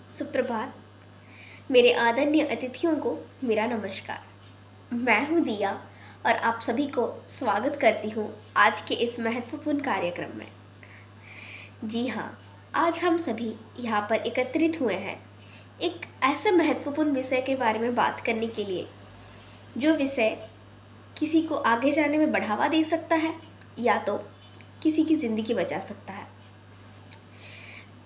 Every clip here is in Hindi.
सुप्रभात। मेरे आदरणीय अतिथियों को मेरा नमस्कार। मैं हूँ दिया और आप सभी को स्वागत करती हूँ आज के इस महत्वपूर्ण कार्यक्रम में। जी हाँ, आज हम सभी यहाँ पर एकत्रित हुए हैं एक ऐसे महत्वपूर्ण विषय के बारे में बात करने के लिए, जो विषय किसी को आगे जाने में बढ़ावा दे सकता है या तो किसी की ज़िंदगी बचा सकता है।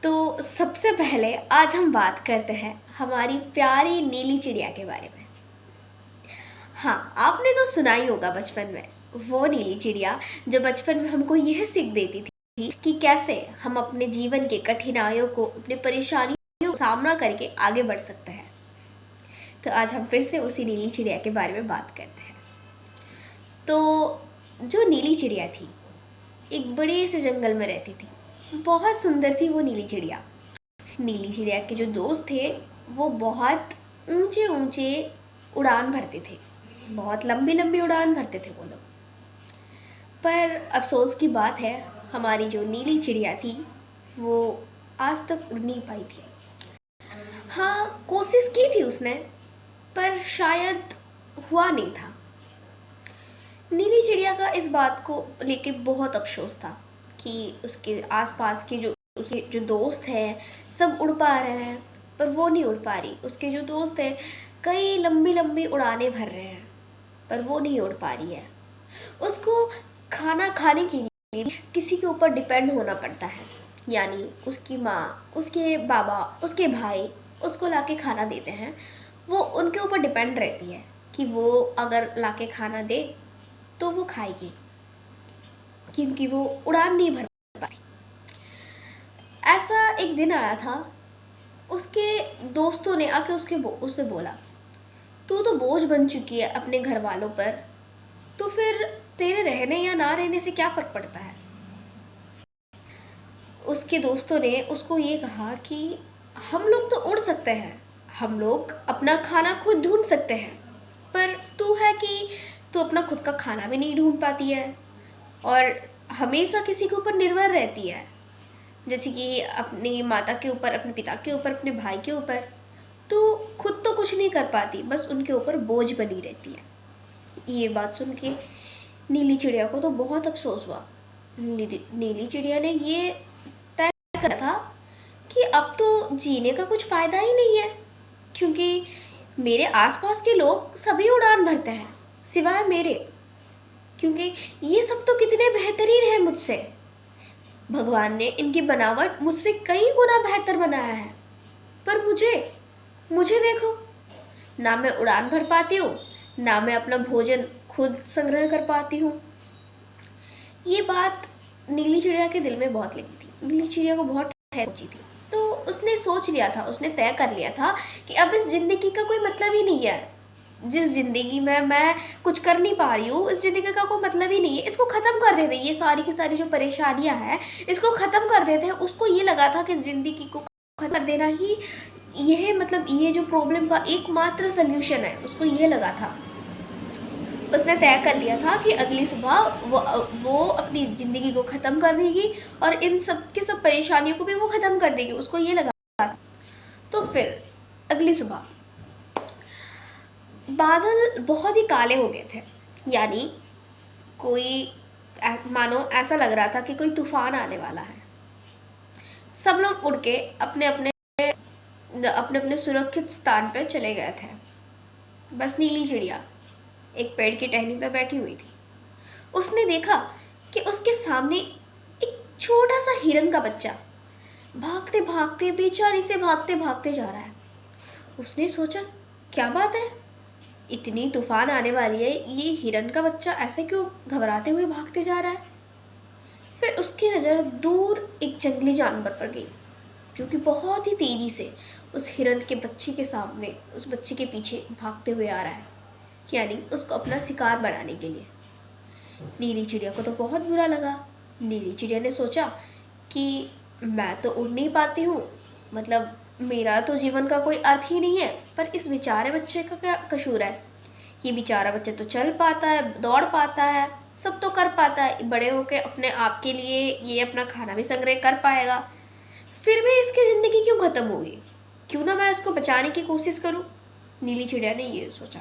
तो सबसे पहले आज हम बात करते हैं हमारी प्यारी नीली चिड़िया के बारे में। हाँ, आपने तो सुना ही होगा बचपन में वो नीली चिड़िया जो बचपन में हमको यह सीख देती थी कि कैसे हम अपने जीवन के कठिनाइयों को, अपने परेशानियों का सामना करके आगे बढ़ सकते हैं। तो आज हम फिर से उसी नीली चिड़िया के बारे में बात करते हैं। तो जो नीली चिड़िया थी, एक बड़े से जंगल में रहती थी। बहुत सुंदर थी वो नीली चिड़िया। नीली चिड़िया के जो दोस्त थे वो बहुत ऊंचे ऊंचे उड़ान भरते थे, बहुत लंबी लंबी उड़ान भरते थे वो लोग। पर अफसोस की बात है, हमारी जो नीली चिड़िया थी वो आज तक उड़ नहीं पाई थी। हाँ, कोशिश की थी उसने, पर शायद हुआ नहीं था। नीली चिड़िया का इस बात को लेके बहुत अफसोस था कि उसके आसपास के उसके जो दोस्त हैं सब उड़ पा रहे हैं, पर वो नहीं उड़ पा रही। उसके जो दोस्त हैं कई लंबी लंबी उड़ानें भर रहे हैं, पर वो नहीं उड़ पा रही है। उसको खाना खाने के लिए किसी के ऊपर डिपेंड होना पड़ता है, यानी उसकी माँ, उसके बाबा, उसके भाई उसको लाके खाना देते हैं। वो उनके ऊपर डिपेंड रहती है कि वो अगर लाके खाना दे तो वो खाएगी, क्योंकि वो उड़ान नहीं भर पाती। ऐसा एक दिन आया था, उसके दोस्तों ने आके उससे बोला, तू तो बोझ बन चुकी है अपने घर वालों पर, तो फिर तेरे रहने या ना रहने से क्या फ़र्क पड़ता है। उसके दोस्तों ने उसको ये कहा कि हम लोग तो उड़ सकते हैं, हम लोग अपना खाना खुद ढूंढ सकते हैं, पर तू है कि तू अपना खुद का खाना भी नहीं ढूंढ पाती है और हमेशा किसी के ऊपर निर्भर रहती है, जैसे कि अपनी माता के ऊपर, अपने पिता के ऊपर, अपने भाई के ऊपर। तो खुद तो कुछ नहीं कर पाती, बस उनके ऊपर बोझ बनी रहती है। ये बात सुन के नीली चिड़िया को तो बहुत अफसोस हुआ। नीली चिड़िया ने ये तय करा था कि अब तो जीने का कुछ फ़ायदा ही नहीं है, क्योंकि मेरे आसपास के लोग सभी उड़ान भरते हैं सिवाय मेरे, क्योंकि ये सब तो कितने बेहतरीन हैं मुझसे। भगवान ने इनकी बनावट मुझसे कई गुना बेहतर बनाया है, पर मुझे मुझे देखो, ना मैं उड़ान भर पाती हूँ, ना मैं अपना भोजन खुद संग्रह कर पाती हूँ। ये बात नीली चिड़िया के दिल में बहुत लगी थी। नीली चिड़िया को बहुत ठहर पहुंची थी। तो उसने सोच लिया था, उसने तय कर लिया था कि अब इस ज़िंदगी का कोई मतलब ही नहीं है। जिस ज़िंदगी में मैं कुछ कर नहीं पा रही हूँ, इस ज़िंदगी का कोई मतलब ही नहीं है। इसको ख़त्म कर देते, ये सारी की सारी जो परेशानियाँ हैं इसको ख़त्म कर देते हैं। उसको ये लगा था कि ज़िंदगी को ख़त्म कर देना ही यह मतलब ये जो प्रॉब्लम का एकमात्र सल्यूशन है, उसको ये लगा था। उसने तय कर लिया था कि अगली सुबह वो अपनी ज़िंदगी को ख़त्म कर देगी और इन सब के सब परेशानियों को भी वो ख़त्म कर देगी, उसको ये लगा था। तो फिर अगली सुबह बादल बहुत ही काले हो गए थे, यानी कोई मानो ऐसा लग रहा था कि कोई तूफान आने वाला है। सब लोग उड़ के अपने अपने अपने अपने सुरक्षित स्थान पर चले गए थे। बस नीली चिड़िया एक पेड़ की टहनी पर बैठी हुई थी। उसने देखा कि उसके सामने एक छोटा सा हिरन का बच्चा भागते भागते, बेचारी से भागते भागते जा रहा है। उसने सोचा, क्या बात है, इतनी तूफान आने वाली है, ये हिरन का बच्चा ऐसे क्यों घबराते हुए भागते जा रहा है। फिर उसकी नज़र दूर एक जंगली जानवर पर गई, जो कि बहुत ही तेज़ी से उस हिरन के बच्चे के सामने, उस बच्चे के पीछे भागते हुए आ रहा है, यानी उसको अपना शिकार बनाने के लिए। नीली चिड़िया को तो बहुत बुरा लगा। नीली चिड़िया ने सोचा कि मैं तो उड़ नहीं पाती हूँ, मतलब मेरा तो जीवन का कोई अर्थ ही नहीं है, पर इस बेचारे बच्चे का क्या कसूर है। ये बेचारा बच्चा तो चल पाता है, दौड़ पाता है, सब तो कर पाता है, बड़े होके अपने आप के लिए ये अपना खाना भी संग्रह कर पाएगा, फिर भी इसकी ज़िंदगी क्यों ख़त्म होगी। क्यों ना मैं इसको बचाने की कोशिश करूं। नीली चिड़िया ने ये सोचा।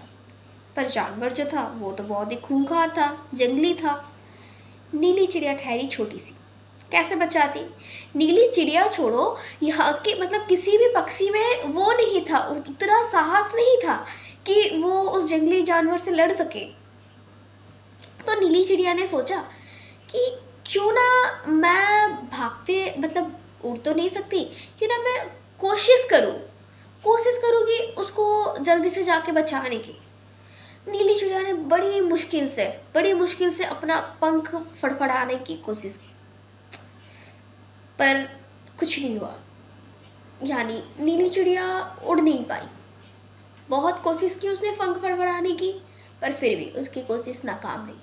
पर जानवर जो था वो तो बहुत ही खूंखार था, जंगली था। नीली चिड़िया ठहरी छोटी सी, कैसे बचाती। नीली चिड़िया छोड़ो, यहाँ के मतलब किसी भी पक्षी में वो नहीं था, उतना साहस नहीं था कि वो उस जंगली जानवर से लड़ सके। तो नीली चिड़िया ने सोचा कि क्यों ना मैं भागते मतलब उड़ तो नहीं सकती, क्यों ना मैं कोशिश करूँ कि उसको जल्दी से जाके बचाने की। नीली चिड़िया ने बड़ी मुश्किल से अपना पंख फड़फड़ाने की कोशिश की, पर कुछ नहीं हुआ। यानी नीली चिड़िया उड़ नहीं पाई। बहुत कोशिश की उसने पंख फड़फड़ाने की, पर फिर भी उसकी कोशिश नाकाम रही।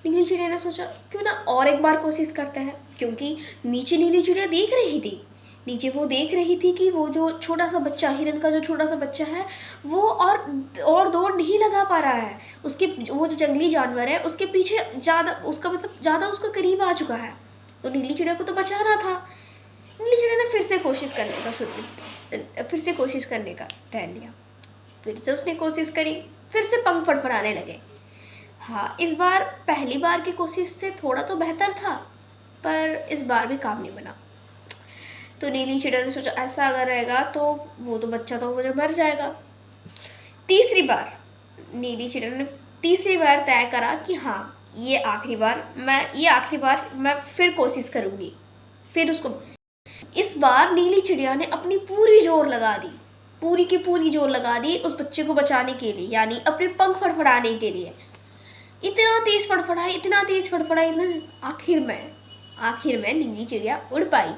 नीली चिड़िया ने सोचा क्यों ना और एक बार कोशिश करते हैं, क्योंकि नीचे नीली चिड़िया देख रही थी। नीचे वो देख रही थी कि वो जो छोटा सा बच्चा, हिरन का जो छोटा सा बच्चा है, वो और दौड़ नहीं लगा पा रहा है। उसके वो जो जंगली जानवर है उसके पीछे ज़्यादा उसका करीब आ चुका है। तो नीली चिड़िया को तो बचाना था। नीली चिड़िया ने फिर से कोशिश करने का ठान लिया। फिर से उसने कोशिश करी, फिर से पंख फड़फड़ाने लगे। हाँ, इस बार पहली बार की कोशिश से थोड़ा तो बेहतर था, पर इस बार भी काम नहीं बना। तो नीली चिड़िया ने सोचा ऐसा अगर रहेगा तो वो तो बच्चा तो मुझे मर जाएगा। तीसरी बार तय करा कि हाँ, ये आखिरी बार मैं फिर कोशिश करूँगी। फिर उसको इस बार नीली चिड़िया ने अपनी पूरी जोर लगा दी, पूरी की पूरी जोर लगा दी उस बच्चे को बचाने के लिए, यानी अपने पंख फड़फड़ाने के लिए। इतना तेज फड़फड़ाई आखिर में नीली चिड़िया उड़ पाई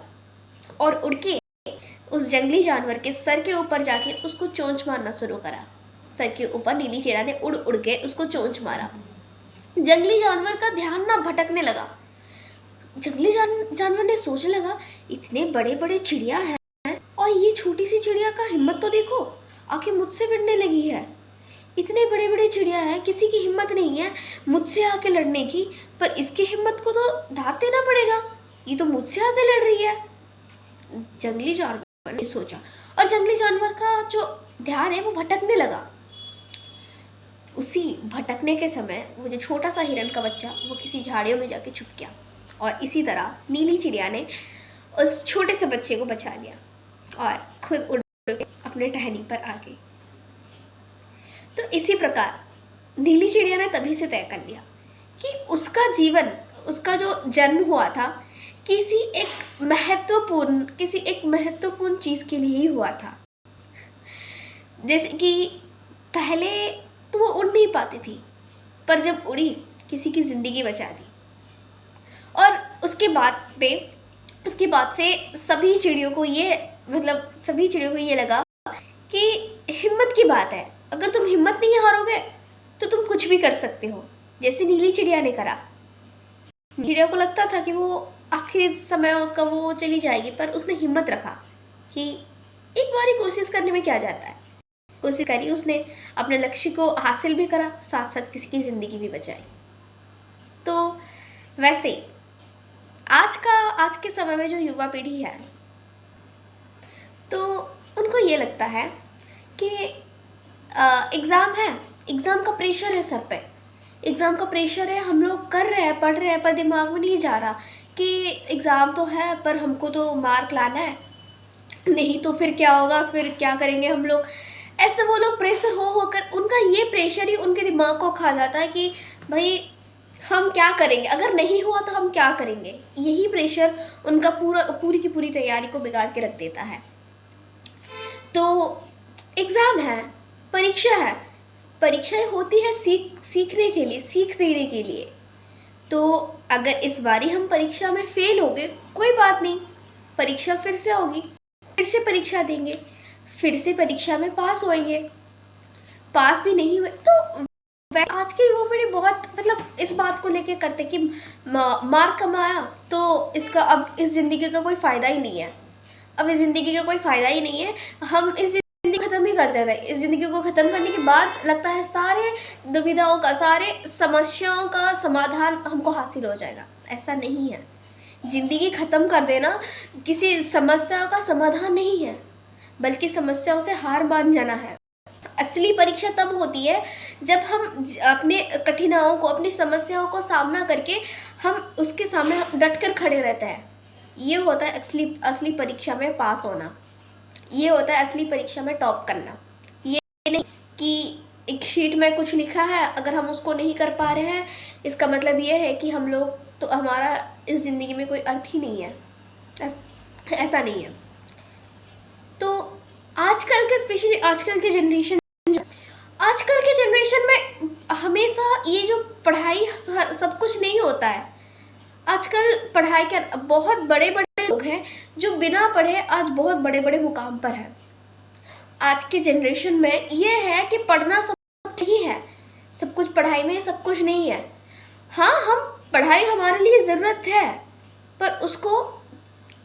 और उड़ के उस जंगली जानवर के सर के ऊपर जाके उसको चोंच मारना शुरू करा। सर के ऊपर नीली चिड़िया ने उड़ उड़ के उसको चोंच मारा। जंगली जानवर का ध्यान ना भटकने लगा। जंगली जानवर ने सोचने लगा, इतने बड़े बड़े चिड़िया हैं और ये छोटी सी चिड़िया का हिम्मत तो देखो, आखिर मुझसे भिड़ने लगी है। इतने बड़े बड़े चिड़िया हैं, किसी की हिम्मत नहीं है मुझसे आके लड़ने की, पर इसकी हिम्मत को तो दांत देना पड़ेगा, ये तो मुझसे आके लड़ रही है। जंगली जानवर ने सोचा, और जंगली जानवर का जो ध्यान है वो भटकने लगा। उसी भटकने के समय वो जो छोटा सा हिरन का बच्चा वो किसी झाड़ियों में जाके छुप गया, और इसी तरह नीली चिड़िया ने उस छोटे से बच्चे को बचा लिया और खुद उड़ के अपने टहनी पर आ गई। तो इसी प्रकार नीली चिड़िया ने तभी से तय कर लिया कि उसका जो जन्म हुआ था किसी एक महत्वपूर्ण चीज़ के लिए ही हुआ था। जैसे कि पहले तो वो उड़ नहीं पाती थी, पर जब उड़ी किसी की ज़िंदगी बचा दी। और उसके बाद से सभी चिड़ियों को ये लगा कि हिम्मत की बात है, अगर तुम हिम्मत नहीं हारोगे तो तुम कुछ भी कर सकते हो, जैसे नीली चिड़िया ने करा। चिड़िया को लगता था कि वो आखिरी समय उसका वो चली जाएगी, पर उसने हिम्मत रखा कि एक बार ही कोशिश करने में क्या जाता है। कोशिश करी, उसने अपने लक्ष्य को हासिल भी करा, साथ साथ किसी की ज़िंदगी भी बचाई। तो वैसे आज के समय में जो युवा पीढ़ी है, तो उनको ये लगता है कि एग्ज़ाम का प्रेशर है सर पे, एग्ज़ाम का प्रेशर है, हम लोग कर रहे हैं, पढ़ रहे हैं, पर दिमाग में नहीं जा रहा कि एग्ज़ाम तो है पर हमको तो मार्क लाना है, नहीं तो फिर क्या होगा, फिर क्या करेंगे हम लोग। ऐसे वो लोग प्रेशर होकर उनका ये प्रेशर ही उनके दिमाग को खा जाता है कि भाई हम क्या करेंगे, अगर नहीं हुआ तो हम क्या करेंगे। यही प्रेशर उनका पूरी की पूरी तैयारी को बिगाड़ के रख देता है। तो एग्ज़ाम है, परीक्षाएं होती है सीख देने के लिए। तो अगर इस बारी हम परीक्षा में फेल हो गए, कोई बात नहीं, परीक्षा फिर से होगी, फिर से परीक्षा देंगे, फिर से परीक्षा में पास होएंगे। पास भी नहीं हुए तो आज की युवा पीढ़ी बहुत इस बात को लेके करते कि मार्क कमाया तो इसका अब इस ज़िंदगी का कोई फ़ायदा ही नहीं है, हम इस ज़िंदगी ख़त्म ही कर देते हैं। इस ज़िंदगी को ख़त्म करने के बाद लगता है सारे दुविधाओं का, सारे समस्याओं का समाधान हमको हासिल हो जाएगा। ऐसा नहीं है, ज़िंदगी ख़त्म कर देना किसी समस्या का समाधान नहीं है, बल्कि समस्याओं से हार मान जाना है। असली परीक्षा तब होती है जब हम अपने कठिनाइयों को, अपनी समस्याओं को सामना करके हम उसके सामने डट कर खड़े रहते हैं। ये होता है असली असली परीक्षा में पास होना। ये होता है असली परीक्षा में टॉप करना। ये नहीं कि एक शीट में कुछ लिखा है, अगर हम उसको नहीं कर पा रहे हैं इसका मतलब ये है कि हम लोग तो, हमारा इस ज़िंदगी में कोई अर्थ ही नहीं है। ऐसा नहीं है। तो आजकल के, स्पेशली आजकल के जनरेशन में हमेशा ये जो पढ़ाई सब कुछ नहीं होता है। आजकल पढ़ाई के बहुत बड़े बड़े लोग हैं जो बिना पढ़े आज बहुत बड़े बड़े मुकाम पर हैं। आज के जनरेशन में ये है कि पढ़ना सब कुछ नहीं है, सब कुछ पढ़ाई में सब कुछ नहीं है। हाँ, हम पढ़ाई हमारे लिए ज़रूरत है, पर उसको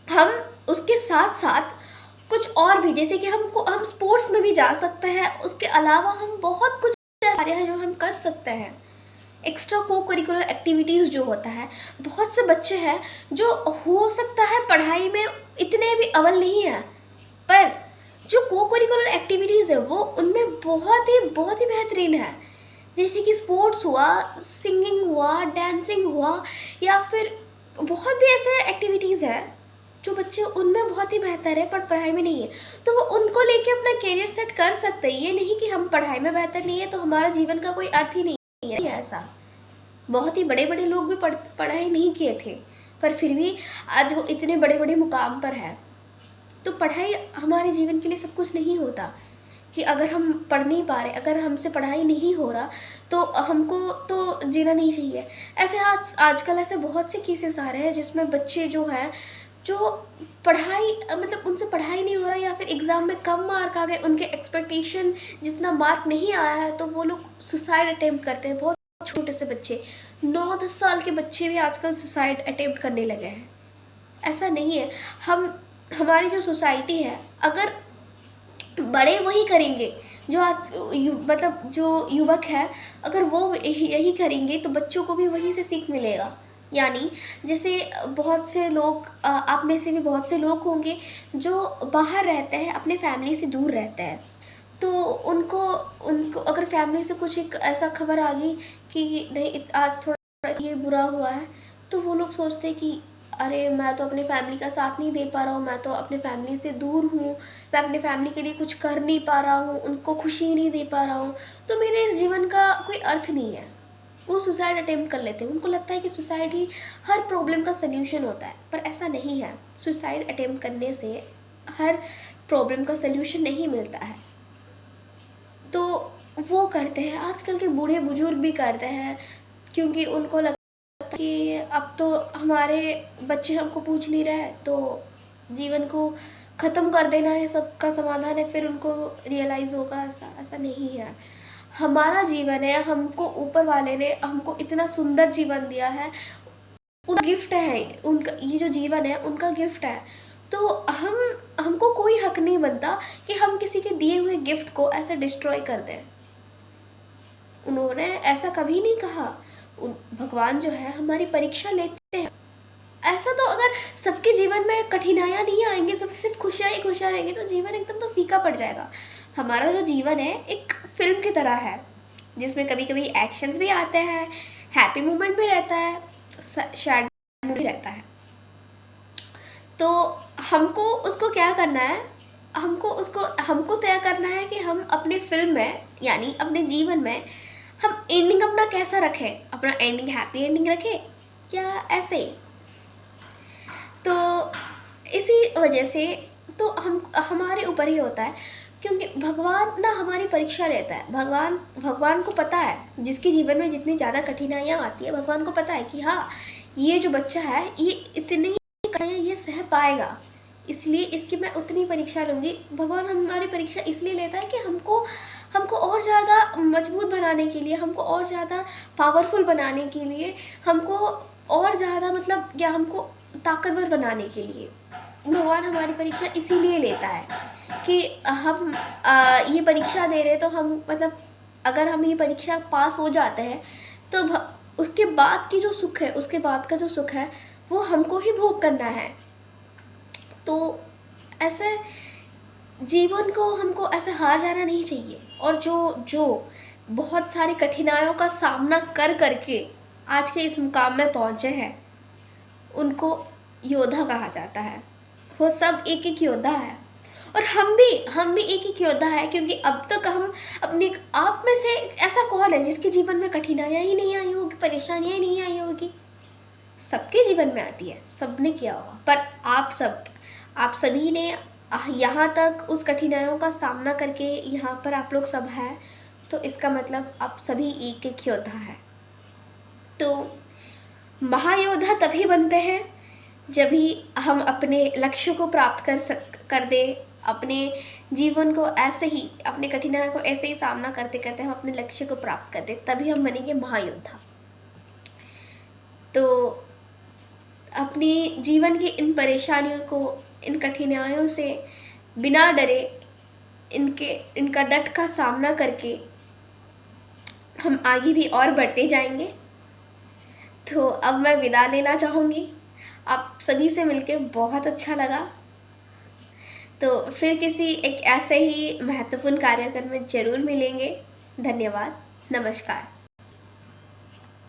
हम उसके साथ साथ कुछ और भी, जैसे कि हम स्पोर्ट्स में भी जा सकते हैं। उसके अलावा हम बहुत कुछ कार्य है जो हम कर सकते हैं। एक्स्ट्रा को करिकुलर एक्टिविटीज़ जो होता है, बहुत से बच्चे हैं जो हो सकता है पढ़ाई में इतने भी अव्वल नहीं है, पर जो को करिकुलर एक्टिविटीज़ है वो उनमें बहुत ही बेहतरीन है। जैसे कि स्पोर्ट्स हुआ, सिंगिंग हुआ, डांसिंग हुआ, या फिर बहुत भी ऐसे एक्टिविटीज़ है जो बच्चे उनमें बहुत ही बेहतर है पर पढ़ाई में नहीं है। तो वो उनको लेके अपना करियर सेट कर सकते हैं। ये नहीं कि हम पढ़ाई में बेहतर नहीं है तो हमारा जीवन का कोई अर्थ ही नहीं है। ऐसा बहुत ही बड़े बड़े लोग भी पढ़ाई नहीं किए थे, पर फिर भी आज वो इतने बड़े बड़े मुकाम पर है। तो पढ़ाई हमारे जीवन के लिए सब कुछ नहीं होता कि अगर हम पढ़ नहीं पा रहे, अगर हमसे पढ़ाई नहीं हो रहा तो हमको तो जीना नहीं चाहिए। ऐसे आजकल ऐसे बहुत से केसेस आ रहे हैं जिसमें बच्चे जो हैं, जो पढ़ाई मतलब उनसे पढ़ाई नहीं हो रहा, या फिर एग्ज़ाम में कम मार्क आ गए, उनके एक्सपेक्टेशन जितना मार्क नहीं आया है, तो वो लोग सुसाइड अटेम्प्ट करते हैं। बहुत छोटे से बच्चे, 9-10 साल के बच्चे भी आजकल सुसाइड अटेम्प्ट करने लगे हैं। ऐसा नहीं है। हमारी जो सोसाइटी है, अगर बड़े वही करेंगे, जो आज मतलब जो युवक है, अगर वो यही करेंगे तो बच्चों को भी वहीं से सीख मिलेगा। यानी जैसे बहुत से लोग, आप में से भी बहुत से लोग होंगे जो बाहर रहते हैं, अपने फैमिली से दूर रहते हैं। तो उनको उनको अगर फैमिली से कुछ एक ऐसा खबर आ गई कि नहीं आज थोड़ा ये बुरा हुआ है, तो वो लोग सोचते हैं कि अरे मैं तो अपनी फैमिली का साथ नहीं दे पा रहा हूँ, मैं तो अपने फैमिली से दूर हूँ, मैं अपनी फैमिली के लिए कुछ कर नहीं पा रहा हूँ, उनको खुशी नहीं दे पा रहा हूँ, तो मेरे इस जीवन का कोई अर्थ नहीं है। वो सुसाइड अटेम्प्ट कर लेते हैं। उनको लगता है कि सुसाइड ही हर प्रॉब्लम का सल्यूशन होता है, पर ऐसा नहीं है। सुसाइड अटेम्प्ट करने से हर प्रॉब्लम का सल्यूशन नहीं मिलता है। तो वो करते हैं, आजकल के बूढ़े बुजुर्ग भी करते हैं, क्योंकि उनको लगता है कि अब तो हमारे बच्चे हमको पूछ नहीं रहे, तो जीवन को ख़त्म कर देना है सबका समाधान है, फिर उनको रियलाइज़ होगा ऐसा नहीं है। हमारा जीवन है, हमको ऊपर वाले ने हमको इतना सुंदर जीवन दिया है, उनका गिफ्ट है, उनका ये जो जीवन है उनका गिफ्ट है। तो हमको कोई हक नहीं बनता कि हम किसी के दिए हुए गिफ्ट को ऐसे डिस्ट्रॉय कर दें। उन्होंने ऐसा कभी नहीं कहा। भगवान जो है हमारी परीक्षा लेते हैं। ऐसा तो अगर सबके जीवन में कठिनाइयाँ नहीं आएंगी, सब सिर्फ खुशियाँ ही खुशियाँ रहेंगी, तो जीवन एकदम तो फीका पड़ जाएगा। हमारा जो जीवन है एक फिल्म की तरह है, जिसमें कभी कभी एक्शंस भी आते हैं, हैप्पी मोमेंट भी रहता है, सैड मोमेंट भी रहता है। तो हमको उसको क्या करना है, हमको तय करना है कि हम अपने फिल्म में, यानी अपने जीवन में, हम एंडिंग अपना कैसा रखें। अपना एंडिंग हैप्पी एंडिंग रखें या ऐसे ही। तो इसी वजह से तो हमारे ऊपर ही होता है, क्योंकि भगवान ना हमारी परीक्षा लेता है। भगवान को पता है, जिसके जीवन में जितनी ज़्यादा कठिनाइयाँ आती है, भगवान को पता है कि हाँ ये जो बच्चा है ये इतनी कठिनाइयाँ ये सह पाएगा, इसलिए इसकी मैं उतनी परीक्षा लूँगी। भगवान हमारी परीक्षा इसलिए लेता है कि हमको और ज़्यादा मजबूत बनाने के लिए, हमको और ज़्यादा पावरफुल बनाने के लिए, हमको और ज़्यादा मतलब या हमको ताकतवर बनाने के लिए भगवान हमारी परीक्षा इसीलिए लेता है कि हम ये परीक्षा दे रहे, तो हम मतलब अगर हम ये परीक्षा पास हो जाते हैं तो उसके बाद की जो सुख है, उसके बाद का जो सुख है वो हमको ही भोग करना है। तो ऐसे जीवन को हमको ऐसे हार जाना नहीं चाहिए, और जो जो बहुत सारी कठिनाइयों का सामना कर करके आज के इस मुकाम में पहुँचे हैं, उनको योद्धा कहा जाता है। वो सब एक एक योद्धा है, और हम भी एक एक योद्धा है, क्योंकि अब तक हम अपने आप में से ऐसा कौन है जिसके जीवन में कठिनाइयाँ ही नहीं आई होगी, परेशानियाँ ही नहीं आई होगी। सबके जीवन में आती है, सबने किया होगा, पर आप सभी ने यहाँ तक उस कठिनाइयों का सामना करके यहाँ पर आप लोग सब हैं, तो इसका मतलब आप सभी एक एक योद्धा है। तो महायोद्धा तभी बनते हैं जब भी हम अपने लक्ष्य को प्राप्त कर दे, अपने जीवन को ऐसे ही, अपने कठिनाइयों को ऐसे ही सामना करते करते हम अपने लक्ष्य को प्राप्त कर दे, तभी हम बनेंगे महायोद्धा। तो अपनी जीवन की इन परेशानियों को, इन कठिनाइयों से बिना डरे, इनका डट का सामना करके हम आगे भी और बढ़ते जाएंगे। तो अब मैं विदा लेना चाहूँगी। आप सभी से मिलके बहुत अच्छा लगा। तो फिर किसी एक ऐसे ही महत्वपूर्ण कार्यक्रम में ज़रूर मिलेंगे। धन्यवाद। नमस्कार।